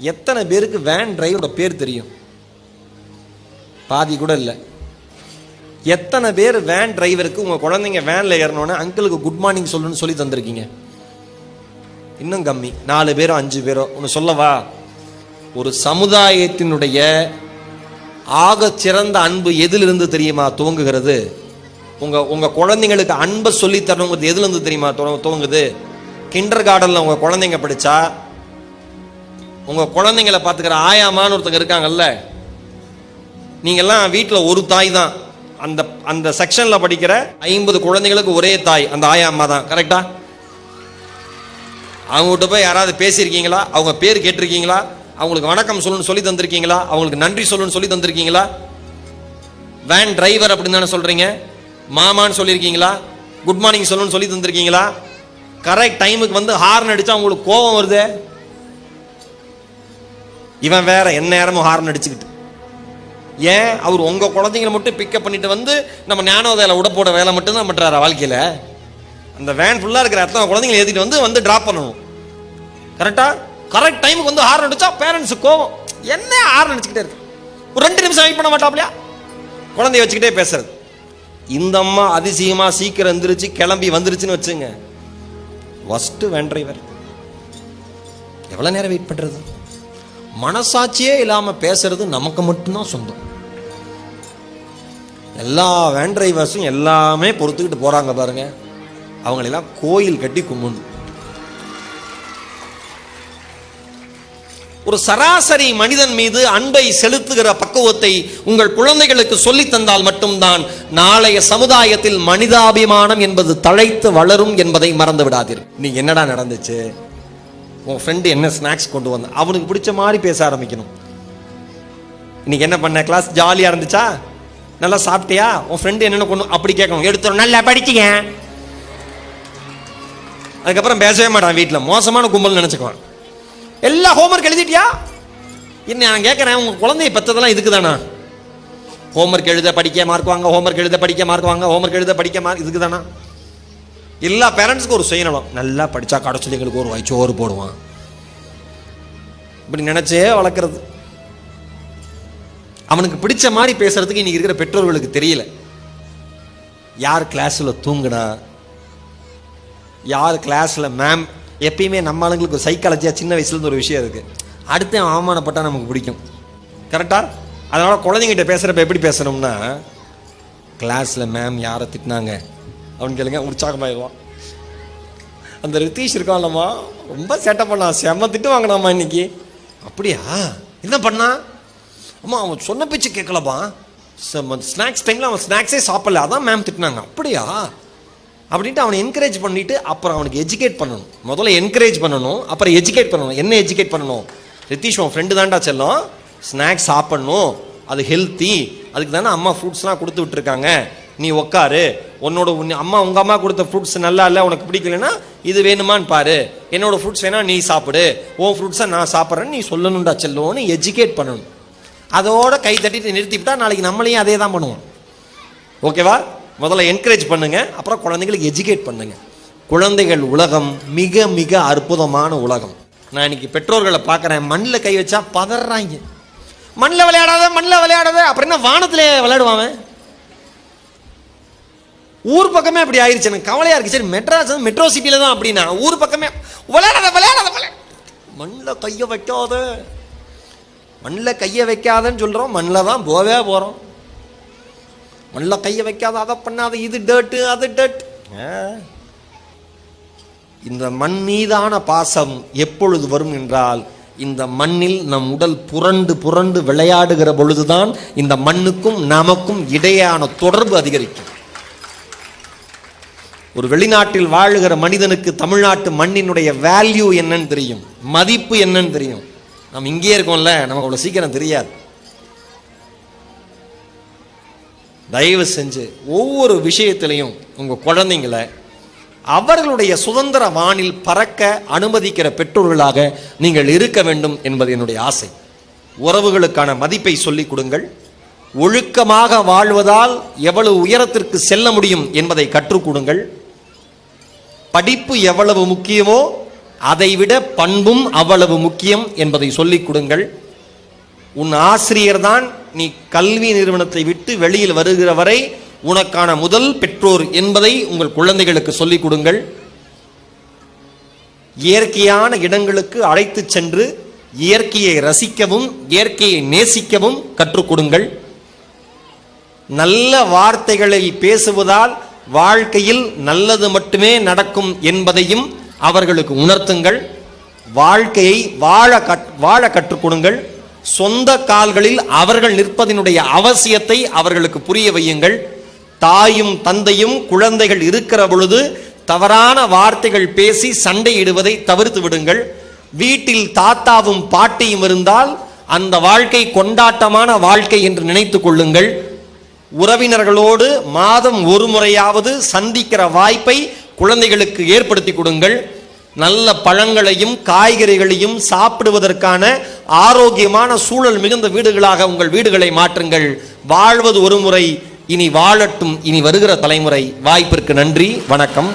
எத்தனை பேருக்கு வேன் டிரைவரோட பேர் தெரியும்? பாதி கூட இல்லை. எத்தனை பேர் வேன் டிரைவருக்கு உங்கள் குழந்தைங்க வேனில் ஏறணுன்னா அங்கிளுக்கு குட் மார்னிங் சொல்லணும்னு சொல்லி தந்திருக்கீங்க? இன்னும் கம்மி, 4 பேரோ 5 பேரோ. ஒன்று சொல்லவா? ஒரு சமுதாயத்தினுடைய ஆக சிறந்த அன்பு எதிலிருந்து தெரியுமா துவங்குகிறது? உங்கள் குழந்தைங்களுக்கு அன்பை சொல்லி தரணுங்கிறது எதுலேருந்து தெரியுமா துவங்குது? கிண்டர் கார்டனில் உங்கள் குழந்தைங்க படித்தா உங்கள் குழந்தைங்களை பார்த்துக்கிற ஆயாமான்னு ஒருத்தங்க இருக்காங்கல்ல, நீங்கள்லாம் வீட்டில் ஒரு தாய் தான். அந்த அந்த செக்ஷனில் படிக்கிற 50 குழந்தைங்களுக்கு ஒரே தாய் அந்த ஆயாம்மா தான். கரெக்டா? அவங்ககிட்ட போய் யாராவது பேசியிருக்கீங்களா? அவங்க பேர் கேட்டிருக்கீங்களா? அவங்களுக்கு வணக்கம் சொல்லணும்னு சொல்லி தந்திருக்கீங்களா? அவங்களுக்கு நன்றி சொல்லணும்னு சொல்லி தந்திருக்கீங்களா? வேன் டிரைவர் அப்படின்னு தானே சொல்கிறீங்க. மாமான்னு சொல்லியிருக்கீங்களா? குட் மார்னிங் சொல்லணும்னு சொல்லி தந்திருக்கீங்களா? கரெக்ட் டைமுக்கு வந்து ஹார்ன் அடித்தா உங்களுக்கு கோபம் வருது. இவன் வேற என்ன நேரமும் ஹார்ன் அடிச்சுக்கிட்டு. ஏன்? அவர் உங்கள் குழந்தைங்களை மட்டும் பிக்கப் பண்ணிட்டு வந்து நம்ம ஞானோதயில உட போட வேலை மட்டும்தான் பண்ணுறாரு வாழ்க்கையில். அந்த வேன் ஃபுல்லாக இருக்கிற அத்தனை குழந்தைங்களை ஏற்றிட்டு வந்து ட்ராப் பண்ணணும். கரெக்டா? கரெக்ட் டைமுக்கு வந்து ஹார்ன் அடித்தா பேரண்ட்ஸுக்கு கோவம். என்ன ஹார்ன் அடிச்சுக்கிட்டே இருக்கு? ஒரு 2 நிமிஷம் வெயிட் பண்ண மாட்டாப்லையா? குழந்தைய வச்சுக்கிட்டே பேசுறது. இந்த அம்மா அதிசயமாக சீக்கிரம் எந்திரிச்சு கிளம்பி வந்துருச்சுன்னு வச்சுங்க, ஃபர்ஸ்ட் வேன் டிரைவர். எவ்வளோ நேரம் வெயிட் பண்ணுறது? மனசாட்சியே இல்லாமல் பேசுறது நமக்கு மட்டும்தான் சொந்தம். எல்லா வேன் டிரைவர்ஸும் எல்லாமே பொறுத்துக்கிட்டு போகிறாங்க பாருங்க. அவங்களெல்லாம் கோயில் கட்டி கும்பிடணும். ஒரு சராசரி மனிதன் மீது அன்பை செலுத்துகிற பக்குவத்தை உங்கள் குழந்தைகளுக்கு சொல்லி தந்தால் மட்டும்தான் நாளைய சமுதாயத்தில் மனிதாபிமானம் என்பது தழைத்து வளரும் என்பதை மறந்து விடாதீர்கள். நீ என்னடா நடந்துச்சு, உன் ஃப்ரெண்டு என்ன ஸ்நாக்ஸ் கொண்டு வந்த, அவனுக்கு பிடிச்ச மாதிரி பேச ஆரம்பிக்கணும். இன்னைக்கு என்ன பண்ண, கிளாஸ் ஜாலியாக இருந்துச்சா, நல்லா சாப்பிட்டியா, உன் ஃப்ரெண்டு என்னென்ன கொண்டு அப்படி கேட்கணும். எடுத்துரும் நல்லா படிச்சிங்க. அதுக்கப்புறம் பேசவே மாட்டான். வீட்டில் மோசமான கும்பல் நினச்சிக்குவான். எல்லா ஹோம்ஒர்க் எழுதிட்டியா? என்ன நான் கேட்குறேன், உங்கள் குழந்தைய பெற்றதெல்லாம் இதுக்கு தானா? ஹோம்ஒர்க் எழுத படிக்க மார்க் வாங்க, ஹோம்ஒர்க் எழுத படிக்க மார்க் வாங்க, ஹோம்ஒர்க் எழுத படிக்க மார்க், இதுக்கு தானா? எல்லா பேரண்ட்ஸுக்கும் ஒரு சுயநலம். நல்லா படித்தா கடைசியில் எங்களுக்கு ஒரு வாய்ச்சோறு போடுவான். இப்படி நினச்சே வளர்க்குறது. அவனுக்கு பிடிச்ச மாதிரி பேசுறதுக்கு இன்னைக்கு இருக்கிற பெற்றோர்களுக்கு தெரியல. யார் கிளாஸில் தூங்குனா, யார் கிளாஸில் மேம். எப்பயுமே நம்ம ஆளுங்களுக்கு ஒரு சைக்காலஜியாக சின்ன வயசுலேருந்து ஒரு விஷயம் இருக்குது, அடுத்து அவமானப்பட்டால் நமக்கு பிடிக்கும். கரெக்டாக? அதனால் குழந்தைங்கிட்ட பேசுகிறப்ப எப்படி பேசணும்னா, கிளாஸில் மேம் யாரை திட்டினாங்க அவன் கேளுங்க, உற்சாகமாயிடுவான். அந்த ரித்தீஷ் இருக்கான்லம்மா, ரொம்ப சேட்டை பண்ணான், செம்ம திட்டு வாங்கினாம்மா இன்னைக்கு. அப்படியா? என்ன பண்ணா? அம்மா அவன் சொன்ன பேச்சு கேட்கலப்பா, ஸ்நாக்ஸ் டைமில் அவன் ஸ்நாக்ஸே சாப்பிடல, அதான் மேம் திட்டினாங்க. அப்படியா? அப்படின்ட்டு அவனை என்கரேஜ் பண்ணிவிட்டு அப்புறம் அவனுக்கு எஜுகேட் பண்ணணும். முதல்ல என்கரேஜ் பண்ணணும், அப்புறம் எஜுகேட் பண்ணணும். என்ன எஜுகேட் பண்ணணும்? ரித்தீஷ் உன் ஃப்ரெண்டு தான்டா செல்லும், ஸ்நாக்ஸ் சாப்பிட்ணும், அது ஹெல்த்தி, அதுக்கு தானே அம்மா ஃப்ரூட்ஸ்லாம் கொடுத்து விட்டுருக்காங்க, நீ உக்காரு, உங்கள் அம்மா கொடுத்த ஃப்ரூட்ஸ் நல்லா இல்லை, உனக்கு பிடிக்கலன்னா இது வேணுமான்னு பாரு, என்னோட ஃப்ரூட்ஸ் வேணா நீ சாப்பிடு, உன் ஃப்ரூட்ஸை நான் சாப்பிட்றேன்னு நீ சொல்லணும்டா செல்லுவோன்னு எஜுகேட் பண்ணணும். அதோட கை தட்டிட்டு நிறுத்திவிட்டா நாளைக்கு நம்மளையும் அதே தான் பண்ணுவோம். ஓகேவா? முதல்ல என்கரேஜ் பண்ணுங்க, அப்புறம் குழந்தைங்களுக்கு எஜுகேட் பண்ணுங்க. குழந்தைகள் உலகம் மிக மிக அற்புதமான உலகம். நான் இன்னைக்கு பெற்றோர்களை பார்க்குறேன், மண்ணில் கை வச்சா பதறாங்க. மண்ணில் விளையாடாத, மண்ணில் விளையாடாத, அப்புறம் என்ன வானத்திலே விளையாடுவாங்க? ஊர் பக்கமே அப்படி ஆயிடுச்சு. எனக்கு கவலையா இருக்கு. சரி, மெட்ராஸ் மெட்ரோ சிட்டியில தான் அப்படின்னா, ஊர் பக்கமே விளையாடாத விளையாடாத விளையாட, மண்ணில் கையை வைக்காத, மண்ணில் கையை வைக்காதன்னு சொல்றோம், மண்ணில் தான் போவே போறோம். மண்ணில் கையை வைக்காத, அதை பண்ணாத, இது டேட்டு அது டேட். இந்த மண் மீதான பாசம் எப்பொழுது வரும் என்றால், இந்த மண்ணில் நம் உடல் புரண்டு புரண்டு விளையாடுகிற பொழுதுதான் இந்த மண்ணுக்கும் நமக்கும் இடையான தொடர்பு அதிகரிக்கும். ஒரு வெளிநாட்டில் வாழுகிற மனிதனுக்கு தமிழ்நாட்டு மண்ணினுடைய வேல்யூ என்னன்னு தெரியும், மதிப்பு என்னன்னு தெரியும். நம்ம இங்கே இருக்கோம்ல, நமக்கு அவ்வளோ சீக்கிரம் தெரியாது. தயவு செஞ்சு ஒவ்வொரு விஷயத்திலையும் உங்கள் குழந்தைங்களை அவர்களுடைய சுதந்திர வானில் பறக்க அனுமதிக்கிற பெற்றோர்களாக நீங்கள் இருக்க வேண்டும் என்பது என்னுடைய ஆசை. உறவுகளுக்கான மதிப்பை சொல்லிக் கொடுங்கள். ஒழுக்கமாக வாழ்வதால் எவ்வளவு உயரத்திற்கு செல்ல முடியும் என்பதை கற்றுக் கொடுங்கள். படிப்பு எவ்வளவு முக்கியமோ அதைவிட பண்பும் அவ்வளவு முக்கியம் என்பதை சொல்லிக் கொடுங்கள். உன் ஆசிரியர் தான் நீ கல்வி நிறுவனத்தை விட்டு வெளியில் வருகிற வரை உனக்கான முதல் பெற்றோர் என்பதை உங்கள் குழந்தைகளுக்கு சொல்லிக் கொடுங்கள். இயற்கையான இடங்களுக்கு அழைத்து சென்று இயற்கையை ரசிக்கவும் இயற்கையை நேசிக்கவும் கற்றுக் கொடுங்கள். நல்ல வார்த்தைகளை பேசுவதால் வாழ்க்கையில் நல்லது மட்டுமே நடக்கும் என்பதையும் அவர்களுக்கு உணர்த்துங்கள். வாழ்க்கையை வாழ கற்றுக் கொடுங்கள். சொந்த கால்களில் அவர்கள் நிற்பதனுடைய அவசியத்தை அவர்களுக்கு புரிய வையுங்கள். தாயும் தந்தையும் குழந்தைகள் இருக்கிற பொழுது தவறான வார்த்தைகள் பேசி சண்டையிடுவதை தவிர்த்து விடுங்கள். வீட்டில் தாத்தாவும் பாட்டியும் இருந்தால் அந்த வாழ்க்கை கொண்டாட்டமான வாழ்க்கை என்று நினைத்துக் கொள்ளுங்கள். உறவினர்களோடு மாதம் ஒரு முறையாவது சந்திக்கிற வாய்ப்பை குழந்தைகளுக்கு ஏற்படுத்தி கொடுங்கள். நல்ல பழங்களையும் காய்கறிகளையும் சாப்பிடுவதற்கான ஆரோக்கியமான சூழல் மிகுந்த வீடுகளாக உங்கள் வீடுகளை மாற்றுங்கள். வாழ்வது ஒரு முறை, இனி வாழட்டும் இனி வருகிற தலைமுறை. வாய்ப்பிற்கு நன்றி. வணக்கம்.